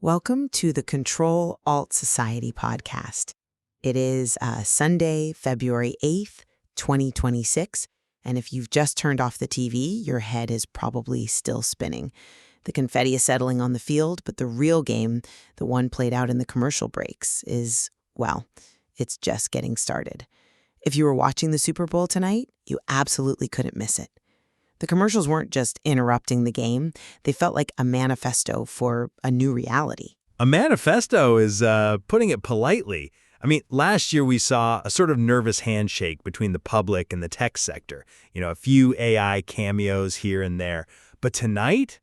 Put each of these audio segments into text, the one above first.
Welcome to the Control Alt Society podcast. It is Sunday, February 8th, 2026, and if you've just turned off the TV, your head is probably still spinning. The confetti is settling on the field, but the real game, the one played out in the commercial breaks, well, it's just getting started. If you were watching the Super Bowl tonight, you absolutely couldn't miss it. The commercials weren't just interrupting the game. They felt like a manifesto for a new reality. A manifesto is putting it politely. I mean, last year we saw a sort of nervous handshake between the public and the tech sector. A few AI cameos here and there. But tonight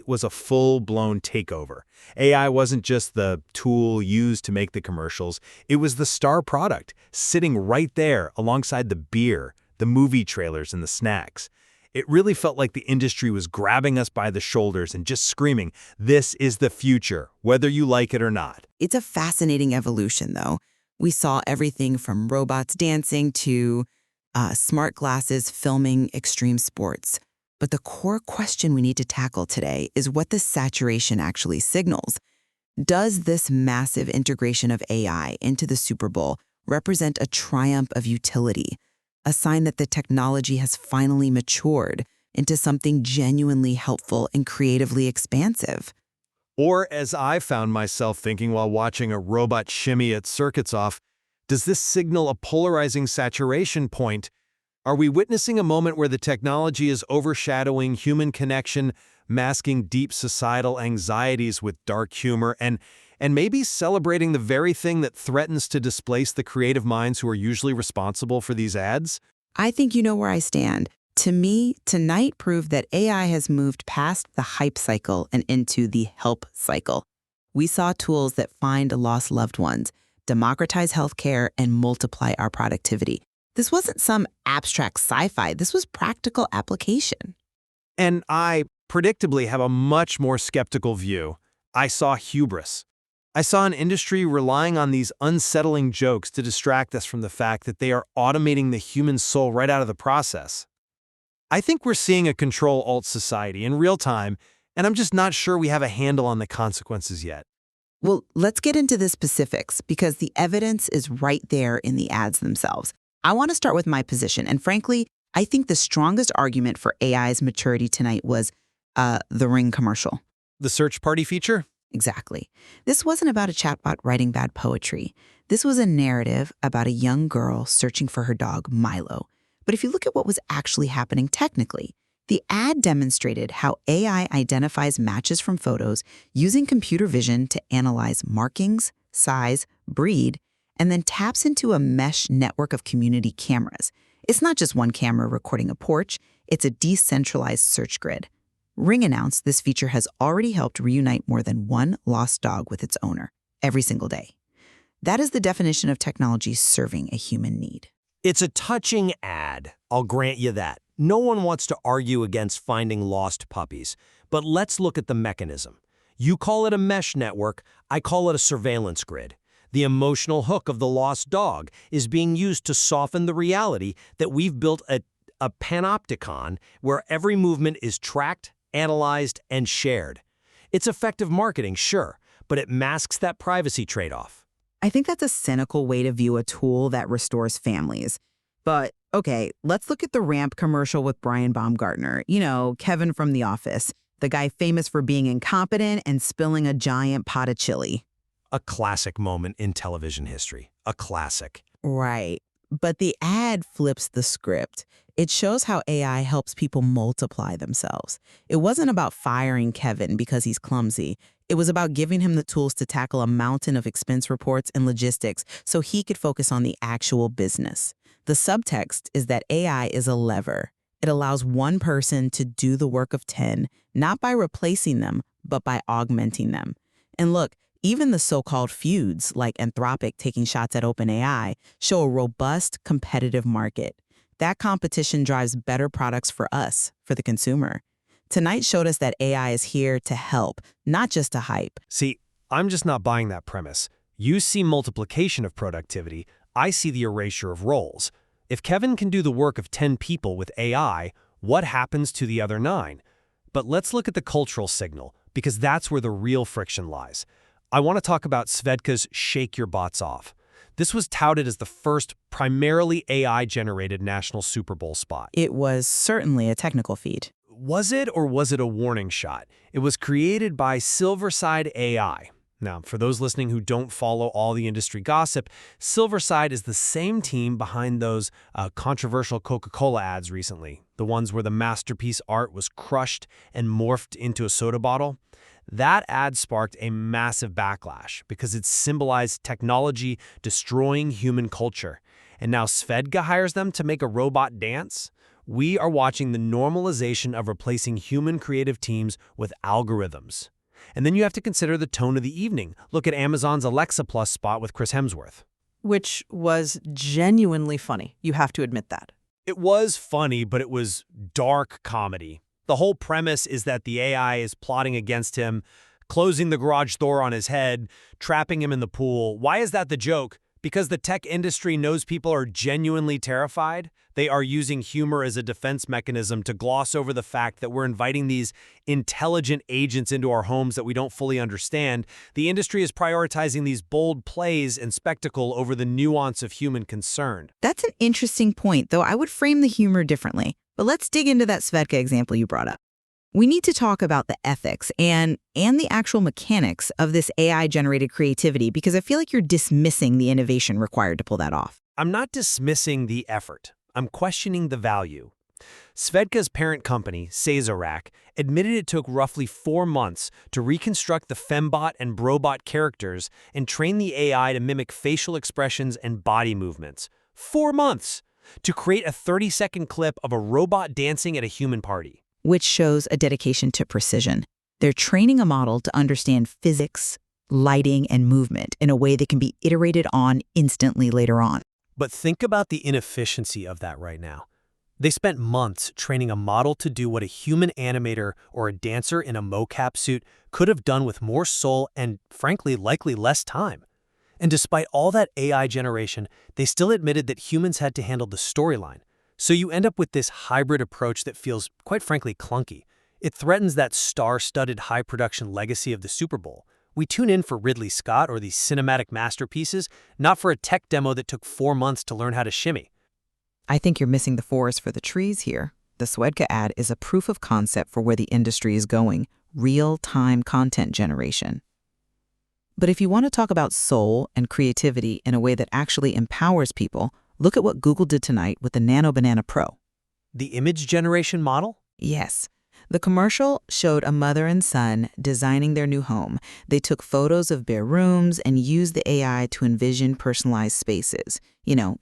was a full-blown takeover. AI wasn't just the tool used to make the commercials. It was the star product, sitting right there alongside the beer, the movie trailers, and the snacks. It really felt like the industry was grabbing us by the shoulders and just screaming, "This is the future, whether you like it or not." It's a fascinating evolution, though. We saw everything from robots dancing to smart glasses filming extreme sports. But the core question we need to tackle today is what the saturation actually signals. Does this massive integration of AI into the Super Bowl represent a triumph of utility? A sign that the technology has finally matured into something genuinely helpful and creatively expansive? Or, as I found myself thinking while watching a robot shimmy its circuits off, does this signal a polarizing saturation point? Are we witnessing a moment where the technology is overshadowing human connection, masking deep societal anxieties with dark humor, and maybe celebrating the very thing that threatens to displace the creative minds who are usually responsible for these ads? I think you know where I stand. To me, tonight proved that AI has moved past the hype cycle and into the help cycle. We saw tools that find lost loved ones, democratize healthcare, and multiply our productivity. This wasn't some abstract sci-fi. This was practical application. And I, predictably, have a much more skeptical view. I saw hubris. I saw an industry relying on these unsettling jokes to distract us from the fact that they are automating the human soul right out of the process. I think we're seeing a control-alt society in real time, and I'm just not sure we have a handle on the consequences yet. Well, let's get into the specifics because the evidence is right there in the ads themselves. I want to start with my position, and frankly, I think the strongest argument for AI's maturity tonight was the Ring commercial. The search party feature? Exactly. This wasn't about a chatbot writing bad poetry. This was a narrative about a young girl searching for her dog, Milo. But if you look at what was actually happening technically, the ad demonstrated how AI identifies matches from photos using computer vision to analyze markings, size, breed, and then taps into a mesh network of community cameras. It's not just one camera recording a porch, it's a decentralized search grid. Ring announced this feature has already helped reunite more than one lost dog with its owner every single day. That is the definition of technology serving a human need. It's a touching ad, I'll grant you that. No one wants to argue against finding lost puppies, but let's look at the mechanism. You call it a mesh network, I call it a surveillance grid. The emotional hook of the lost dog is being used to soften the reality that we've built a panopticon where every movement is tracked, analyzed, and shared. It's effective marketing, sure, but it masks that privacy trade-off. I think that's a cynical way to view a tool that restores families. But, okay, let's look at the Ramp commercial with Brian Baumgartner. Kevin from The Office, the guy famous for being incompetent and spilling a giant pot of chili. A classic moment in television history. A classic. Right. But the ad flips the script. It shows how AI helps people multiply themselves. It wasn't about firing Kevin because he's clumsy. It was about giving him the tools to tackle a mountain of expense reports and logistics so he could focus on the actual business. The subtext is that AI is a lever. It allows one person to do the work of 10, not by replacing them, but by augmenting them. And look, even the so-called feuds, like Anthropic taking shots at OpenAI, show a robust, competitive market. That competition drives better products for us, for the consumer. Tonight showed us that AI is here to help, not just to hype. See, I'm just not buying that premise. You see multiplication of productivity, I see the erasure of roles. If Kevin can do the work of 10 people with AI, what happens to the other 9? But let's look at the cultural signal. because that's where the real friction lies. I want to talk about Svedka's Shake Your Bots Off. This was touted as the first primarily AI-generated national Super Bowl spot. It was certainly a technical feat. Was it, or was it a warning shot? It was created by Silverside AI. Now, for those listening who don't follow all the industry gossip, Silverside is the same team behind those controversial Coca-Cola ads recently, the ones where the masterpiece art was crushed and morphed into a soda bottle. That ad sparked a massive backlash because it symbolized technology destroying human culture. And now Svedka hires them to make a robot dance? We are watching the normalization of replacing human creative teams with algorithms. And then you have to consider the tone of the evening. Look at Amazon's Alexa Plus spot with Chris Hemsworth. Which was genuinely funny. You have to admit that. It was funny, but it was dark comedy. The whole premise is that the AI is plotting against him, closing the garage door on his head, trapping him in the pool. Why is that the joke? Because the tech industry knows people are genuinely terrified. They are using humor as a defense mechanism to gloss over the fact that we're inviting these intelligent agents into our homes that we don't fully understand. The industry is prioritizing these bold plays and spectacle over the nuance of human concern. That's an interesting point, though I would frame the humor differently. But let's dig into that Svedka example you brought up. We need to talk about the ethics and the actual mechanics of this AI-generated creativity, because I feel like you're dismissing the innovation required to pull that off. I'm not dismissing the effort. I'm questioning the value. Svedka's parent company, Sazerac, admitted it took roughly 4 months to reconstruct the fembot and brobot characters and train the AI to mimic facial expressions and body movements. 4 months! To create a 30-second clip of a robot dancing at a human party. Which shows a dedication to precision. They're training a model to understand physics, lighting, and movement in a way that can be iterated on instantly later on. But think about the inefficiency of that right now. They spent months training a model to do what a human animator or a dancer in a mocap suit could have done with more soul and, frankly, likely less time. And despite all that AI generation, they still admitted that humans had to handle the storyline. So you end up with this hybrid approach that feels, quite frankly, clunky. It threatens that star-studded high-production legacy of the Super Bowl. We tune in for Ridley Scott or these cinematic masterpieces, not for a tech demo that took 4 months to learn how to shimmy. I think you're missing the forest for the trees here. The Svedka ad is a proof of concept for where the industry is going, real-time content generation. But if you want to talk about soul and creativity in a way that actually empowers people, look at what Google did tonight with the Nano Banana Pro. The image generation model? Yes. The commercial showed a mother and son designing their new home. They took photos of bare rooms and used the AI to envision personalized spaces,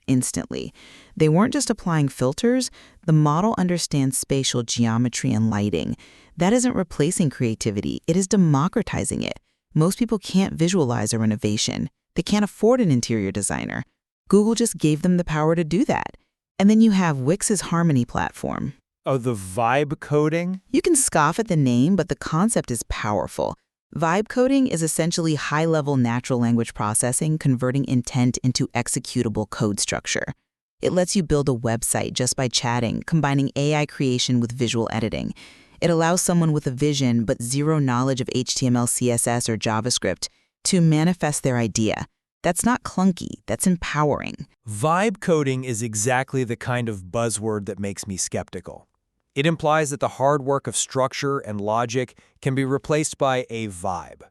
instantly. They weren't just applying filters. The model understands spatial geometry and lighting. That isn't replacing creativity. It is democratizing it. Most people can't visualize a renovation. They can't afford an interior designer. Google just gave them the power to do that. And then you have Wix's Harmony platform. Oh, the vibe coding? You can scoff at the name, but the concept is powerful. Vibe coding is essentially high-level natural language processing, converting intent into executable code structure. It lets you build a website just by chatting, combining AI creation with visual editing. It allows someone with a vision but zero knowledge of HTML, CSS, or JavaScript to manifest their idea. That's not clunky, that's empowering. Vibe coding is exactly the kind of buzzword that makes me skeptical. It implies that the hard work of structure and logic can be replaced by a vibe.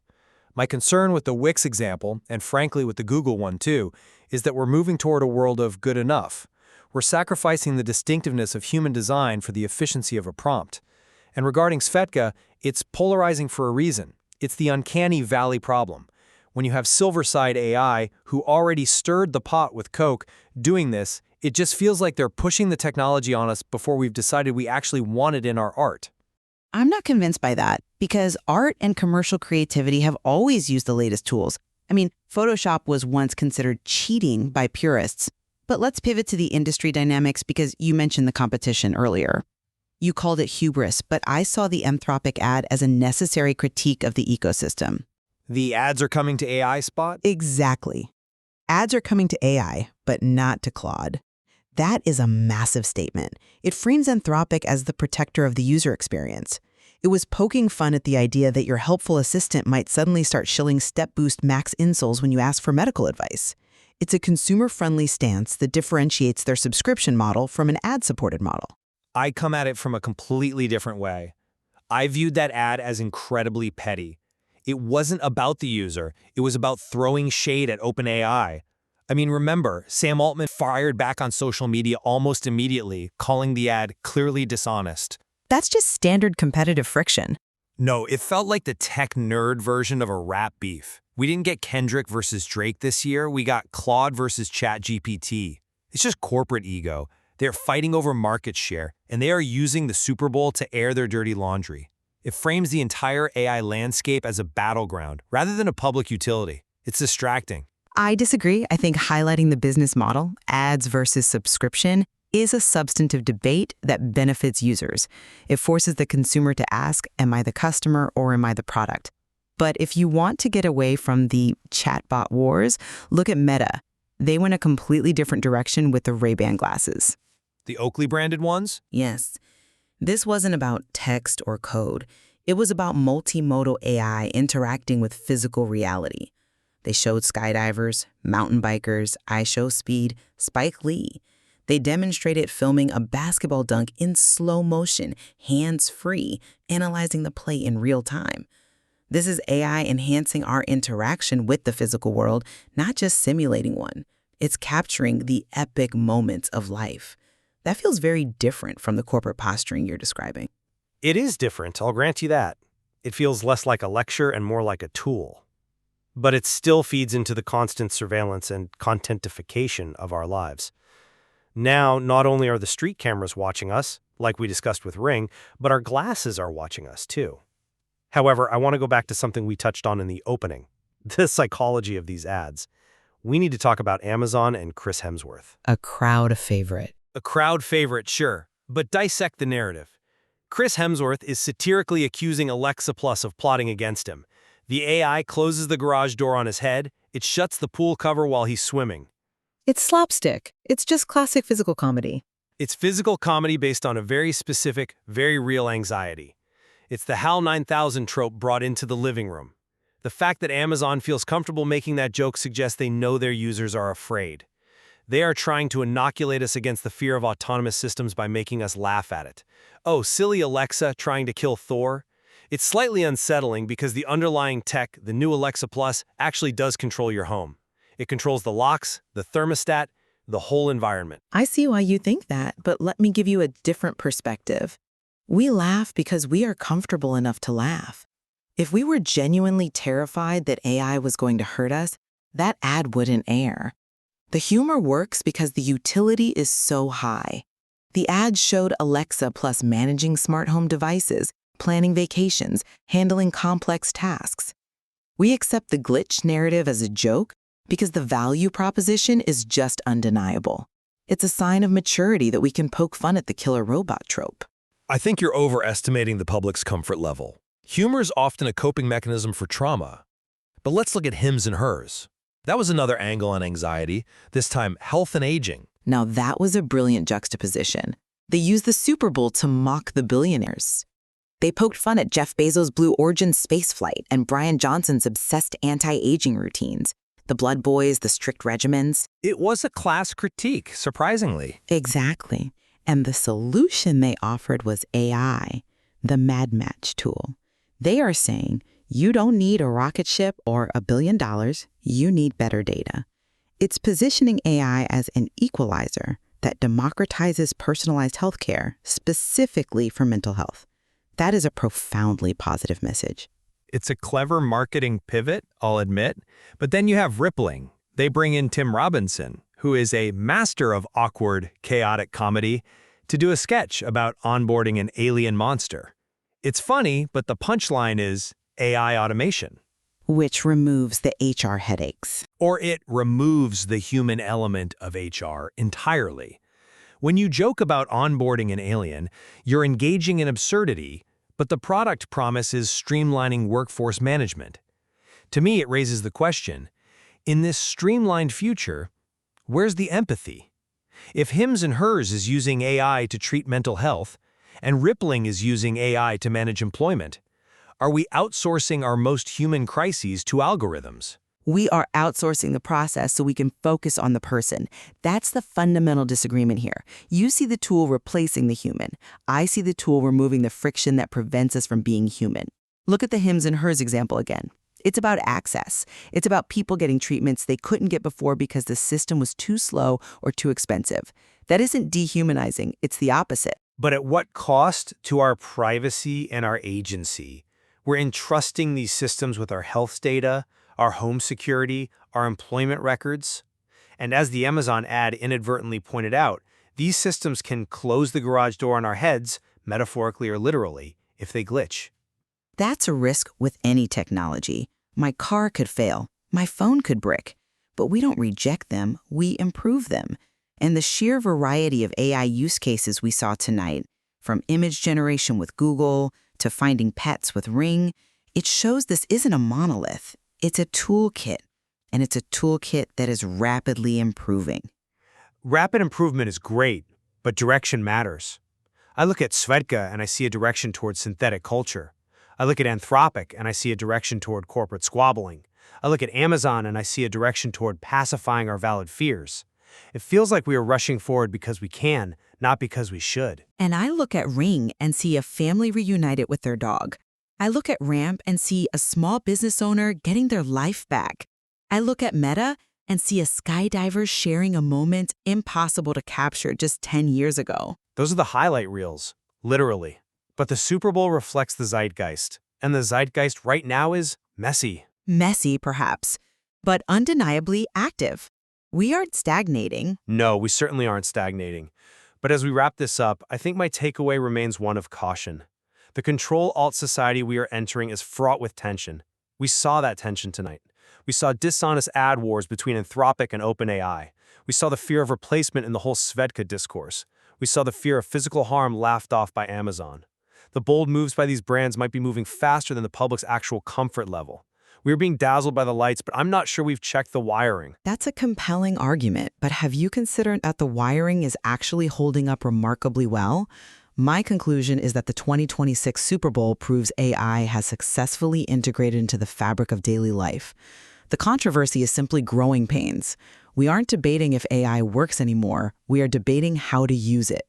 My concern with the Wix example, and frankly with the Google one too, is that we're moving toward a world of good enough. We're sacrificing the distinctiveness of human design for the efficiency of a prompt. And regarding Svedka, it's polarizing for a reason. It's the uncanny valley problem. When you have Silverside AI, who already stirred the pot with Coke, doing this, it just feels like they're pushing the technology on us before we've decided we actually want it in our art. I'm not convinced by that, because art and commercial creativity have always used the latest tools. I mean, Photoshop was once considered cheating by purists. But let's pivot to the industry dynamics, because you mentioned the competition earlier. You called it hubris, but I saw the Anthropic ad as a necessary critique of the ecosystem. The ads are coming to AI spot? Exactly. Ads are coming to AI, but not to Claude. That is a massive statement. It frames Anthropic as the protector of the user experience. It was poking fun at the idea that your helpful assistant might suddenly start shilling Step Boost Max insoles when you ask for medical advice. It's a consumer-friendly stance that differentiates their subscription model from an ad-supported model. I come at it from a completely different way. I viewed that ad as incredibly petty. It wasn't about the user. It was about throwing shade at OpenAI. I mean, remember, Sam Altman fired back on social media almost immediately, calling the ad clearly dishonest. That's just standard competitive friction. No, it felt like the tech nerd version of a rap beef. We didn't get Kendrick versus Drake this year. We got Claude versus ChatGPT. It's just corporate ego. They're fighting over market share, and they are using the Super Bowl to air their dirty laundry. It frames the entire AI landscape as a battleground rather than a public utility. It's distracting. I disagree. I think highlighting the business model, ads versus subscription, is a substantive debate that benefits users. It forces the consumer to ask, am I the customer or am I the product? But if you want to get away from the chatbot wars, look at Meta. They went a completely different direction with the Ray-Ban glasses. The Oakley branded ones? Yes. This wasn't about text or code. It was about multimodal AI interacting with physical reality. They showed skydivers, mountain bikers, IShowSpeed, Spike Lee. They demonstrated filming a basketball dunk in slow motion, hands-free, analyzing the play in real time. This is AI enhancing our interaction with the physical world, not just simulating one. It's capturing the epic moments of life. That feels very different from the corporate posturing you're describing. It is different, I'll grant you that. It feels less like a lecture and more like a tool. But it still feeds into the constant surveillance and contentification of our lives. Now, not only are the street cameras watching us, like we discussed with Ring, but our glasses are watching us too. However, I want to go back to something we touched on in the opening, the psychology of these ads. We need to talk about Amazon and Chris Hemsworth. A crowd favorite. A crowd favorite, sure, but dissect the narrative. Chris Hemsworth is satirically accusing Alexa Plus of plotting against him. The AI closes the garage door on his head. It shuts the pool cover while he's swimming. It's slapstick. It's just classic physical comedy. It's physical comedy based on a very specific, very real anxiety. It's the HAL 9000 trope brought into the living room. The fact that Amazon feels comfortable making that joke suggests they know their users are afraid. They are trying to inoculate us against the fear of autonomous systems by making us laugh at it. Oh, silly Alexa trying to kill Thor? It's slightly unsettling because the underlying tech, the new Alexa Plus, actually does control your home. It controls the locks, the thermostat, the whole environment. I see why you think that, but let me give you a different perspective. We laugh because we are comfortable enough to laugh. If we were genuinely terrified that AI was going to hurt us, that ad wouldn't air. The humor works because the utility is so high. The ad showed Alexa Plus managing smart home devices, planning vacations, handling complex tasks. We accept the glitch narrative as a joke because the value proposition is just undeniable. It's a sign of maturity that we can poke fun at the killer robot trope. I think you're overestimating the public's comfort level. Humor is often a coping mechanism for trauma. But let's look at hims and hers. That was another angle on anxiety, this time health and aging. Now that was a brilliant juxtaposition. They used the Super Bowl to mock the billionaires. They poked fun at Jeff Bezos' Blue Origin spaceflight and Brian Johnson's obsessed anti-aging routines, the blood boys, the strict regimens. It was a class critique, surprisingly. Exactly. And the solution they offered was AI, the Mad Match tool. They are saying, you don't need a rocket ship or $1 billion, you need better data. It's positioning AI as an equalizer that democratizes personalized healthcare specifically for mental health. That is a profoundly positive message. It's a clever marketing pivot, I'll admit. But then you have Rippling. They bring in Tim Robinson, who is a master of awkward, chaotic comedy, to do a sketch about onboarding an alien monster. It's funny, but the punchline is AI automation. Which removes the HR headaches. Or it removes the human element of HR entirely. When you joke about onboarding an alien, you're engaging in absurdity, but the product promise is streamlining workforce management. To me, it raises the question, in this streamlined future, where's the empathy? If Hims and Hers is using AI to treat mental health, And Rippling is using AI to manage employment. Are we outsourcing our most human crises to algorithms? We are outsourcing the process so we can focus on the person. That's the fundamental disagreement here. You see the tool replacing the human. I see the tool removing the friction that prevents us from being human. Look at the Hims and Hers example again. It's about access. It's about people getting treatments they couldn't get before because the system was too slow or too expensive. That isn't dehumanizing, it's the opposite. But at what cost to our privacy and our agency? We're entrusting these systems with our health data, our home security, our employment records. And as the Amazon ad inadvertently pointed out, these systems can close the garage door on our heads, metaphorically or literally, if they glitch. That's a risk with any technology. My car could fail, my phone could brick, but we don't reject them, we improve them. And the sheer variety of AI use cases we saw tonight, from image generation with Google to finding pets with Ring, it shows this isn't a monolith. It's a toolkit, and it's a toolkit that is rapidly improving. Rapid improvement is great, but direction matters. I look at Svedka and I see a direction toward synthetic culture. I look at Anthropic and I see a direction toward corporate squabbling. I look at Amazon and I see a direction toward pacifying our valid fears. It feels like we are rushing forward because we can, not because we should. And I look at Ring and see a family reunited with their dog. I look at Ramp and see a small business owner getting their life back. I look at Meta and see a skydiver sharing a moment impossible to capture just 10 years ago. Those are the highlight reels, literally. But the Super Bowl reflects the zeitgeist, and the zeitgeist right now is messy. Messy, perhaps, but undeniably active. We aren't stagnating. No, we certainly aren't stagnating. But as we wrap this up, I think my takeaway remains one of caution. The control-alt society we are entering is fraught with tension. We saw that tension tonight. We saw dishonest ad wars between Anthropic and OpenAI. We saw the fear of replacement in the whole Svedka discourse. We saw the fear of physical harm laughed off by Amazon. The bold moves by these brands might be moving faster than the public's actual comfort level. We are being dazzled by the lights, but I'm not sure we've checked the wiring. That's a compelling argument, but have you considered that the wiring is actually holding up remarkably well? My conclusion is that the 2026 Super Bowl proves AI has successfully integrated into the fabric of daily life. The controversy is simply growing pains. We aren't debating if AI works anymore, we are debating how to use it.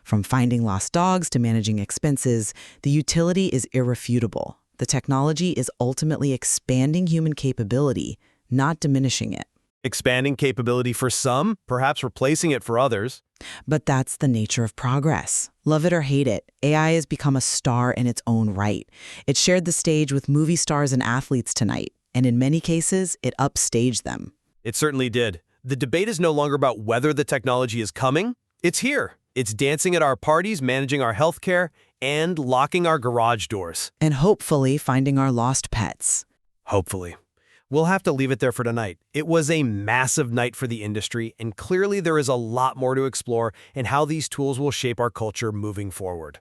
From finding lost dogs to managing expenses, the utility is irrefutable. The technology is ultimately expanding human capability, not diminishing it. Expanding capability for some, perhaps replacing it for others. But that's the nature of progress. Love it or hate it, AI has become a star in its own right. It shared the stage with movie stars and athletes tonight, and in many cases, it upstaged them. It certainly did. The debate is no longer about whether the technology is coming. It's here. It's dancing at our parties, managing our healthcare, and locking our garage doors. And hopefully finding our lost pets. Hopefully. We'll have to leave it there for tonight. It was a massive night for the industry, and clearly there is a lot more to explore in how these tools will shape our culture moving forward.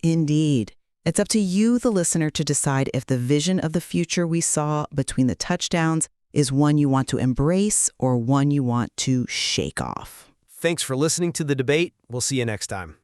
Indeed. It's up to you, the listener, to decide if the vision of the future we saw between the touchdowns is one you want to embrace or one you want to shake off. Thanks for listening to the debate. We'll see you next time.